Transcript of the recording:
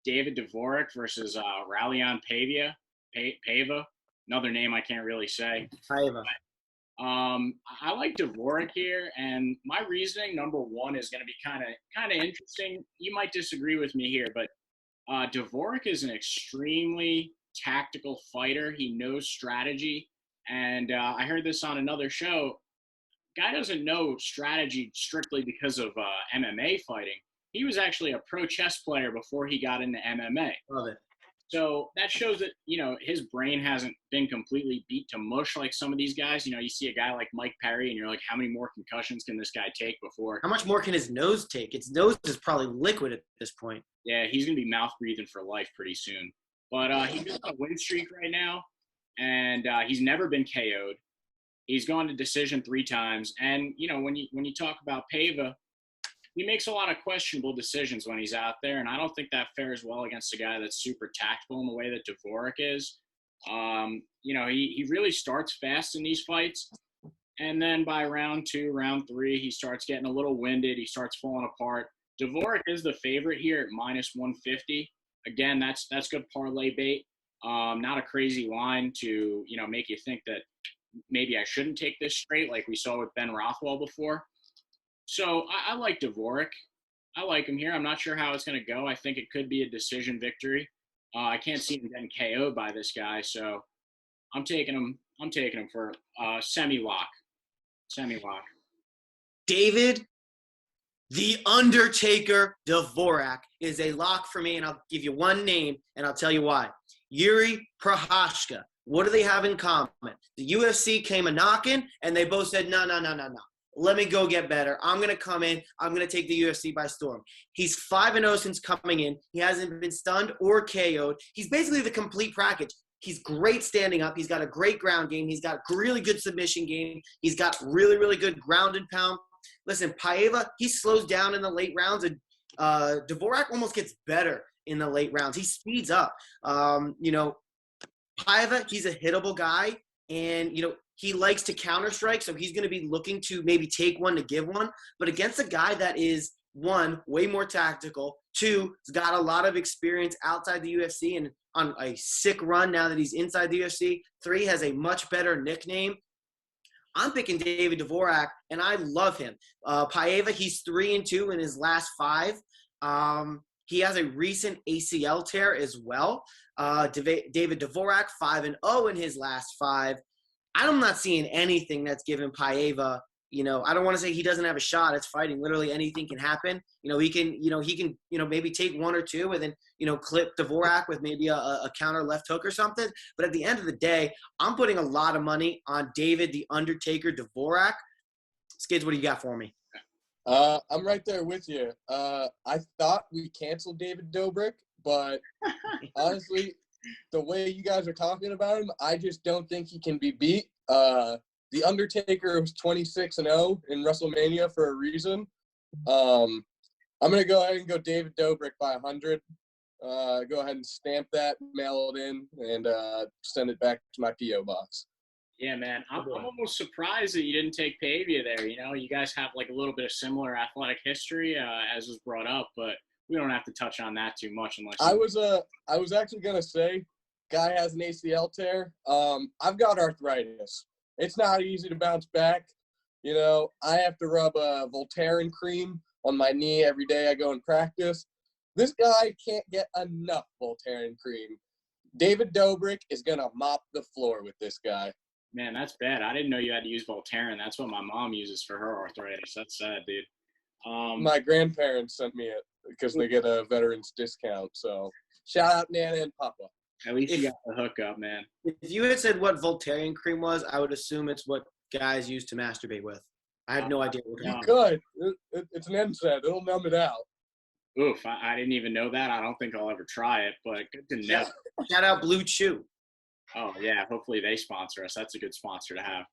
David Dvorak versus Rallion Paiva. Another name I can't really say. Paiva. I like Dvorak here, and my reasoning, number one, is going to be kind of interesting. You might disagree with me here, but Dvorak is an extremely tactical fighter. He knows strategy, and I heard this on another show. Guy doesn't know strategy strictly because of MMA fighting. He was actually a pro chess player before he got into MMA. Love it. So that shows that, his brain hasn't been completely beat to mush like some of these guys. You see a guy like Mike Perry and you're like, how many more concussions can this guy take before? How much more can his nose take? Its nose is probably liquid at this point. Yeah, he's going to be mouth breathing for life pretty soon. But he's on a win streak right now, and he's never been KO'd. He's gone to decision 3 times. And, when you talk about Paiva, he makes a lot of questionable decisions when he's out there, and I don't think that fares well against a guy that's super tactful in the way that Dvorak is. He really starts fast in these fights, and then by round 2, round 3, he starts getting a little winded. He starts falling apart. Dvorak is the favorite here at -150. Again, that's good parlay bait. Not a crazy line to make you think that maybe I shouldn't take this straight, like we saw with Ben Rothwell before. So I like Dvorak. I like him here. I'm not sure how it's going to go. I think it could be a decision victory. I can't see him getting KO'd by this guy, so I'm taking him. I'm taking him for semi-lock. Semi-lock. David, the Undertaker Dvorak is a lock for me, and I'll give you one name, and I'll tell you why. Yuri Prochazka. What do they have in common? The UFC came a-knocking, and they both said, no. Let me go get better. I'm going to come in. I'm going to take the UFC by storm. He's 5-0 since coming in. He hasn't been stunned or KO'd. He's basically the complete package. He's great standing up. He's got a great ground game. He's got really good submission game. He's got really, really good ground and pound. Listen, Paiva, he slows down in the late rounds, and Dvorak almost gets better in the late rounds. He speeds up. Paiva, he's a hittable guy, and, he likes to counter strike, so he's going to be looking to maybe take one to give one. But against a guy that is, 1, way more tactical, 2, has got a lot of experience outside the UFC and on a sick run now that he's inside the UFC, 3, has a much better nickname. I'm picking David Dvorak, and I love him. Paiva, he's 3-2 in his last 5. He has a recent ACL tear as well. David Dvorak, 5-0 in his last 5. I'm not seeing anything that's given Paiva, I don't want to say he doesn't have a shot. It's fighting. Literally anything can happen. He can maybe take 1 or 2 and then, clip Dvorak with maybe a counter left hook or something. But at the end of the day, I'm putting a lot of money on David, the Undertaker, Dvorak. Skids, what do you got for me? I'm right there with you. I thought we canceled David Dobrik, but honestly, the way you guys are talking about him, I just don't think he can be beat. The Undertaker was 26-0 in WrestleMania for a reason. I'm going to go ahead and go David Dobrik by 100. Go ahead and stamp that, mail it in, and send it back to my P.O. box. Yeah, man. I'm almost surprised that you didn't take Pavia there. You guys have like a little bit of similar athletic history, as was brought up, but we don't have to touch on that too much unless I was actually gonna say, guy has an ACL tear. I've got arthritis. It's not easy to bounce back. I have to rub Voltaren cream on my knee every day I go and practice. This guy can't get enough Voltaren cream. David Dobrik is gonna mop the floor with this guy. Man, that's bad. I didn't know you had to use Voltaren. That's what my mom uses for her arthritis. That's sad, dude. My grandparents sent me it because they get a veterans discount. So shout out Nana and Papa. At least you got the hookup, man. If you had said what Voltaren cream was, I would assume it's what guys use to masturbate with. I have no idea what you could. It's an NSAID. It'll numb it out. Oof, I didn't even know that. I don't think I'll ever try it, but good to know. Shout out Blue Chew. Oh, yeah. Hopefully they sponsor us. That's a good sponsor to have.